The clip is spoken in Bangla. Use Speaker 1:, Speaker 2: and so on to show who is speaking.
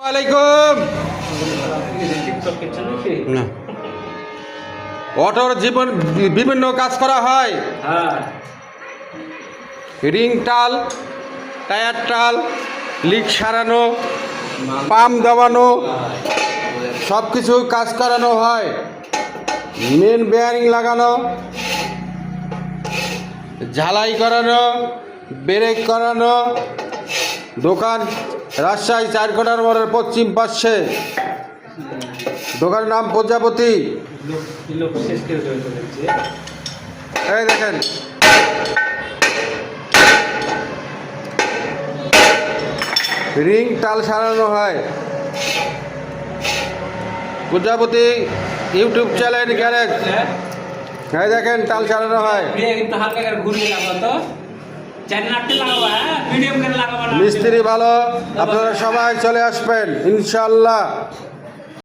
Speaker 1: ওয়ালাইকুম। অটোর জীবন বিভিন্ন কাজ করা হয়। রিং টাল, টায়ার টাল, লিক সারানো, পাম্প দেওয়ানো, সব কিছু কাজ করানো হয়। মেন বেয়ারিং লাগানো, ঝালাই করানো, ব্রেক করানো। দোকান রাজশাহী 4 কোটার মোড়ের পশ্চিম পাশে। দোকানের নাম প্রজাপতি। এই দেখেন রিং টাল সারানো হয়। প্রজাপতি ইউটিউব চ্যানেল গ্যারেজ। এই দেখেন টাল সারানো হয়। মিস্ত্রি ভালো, আপনারা সবাই চলে আসবেন ইনশাল্লাহ।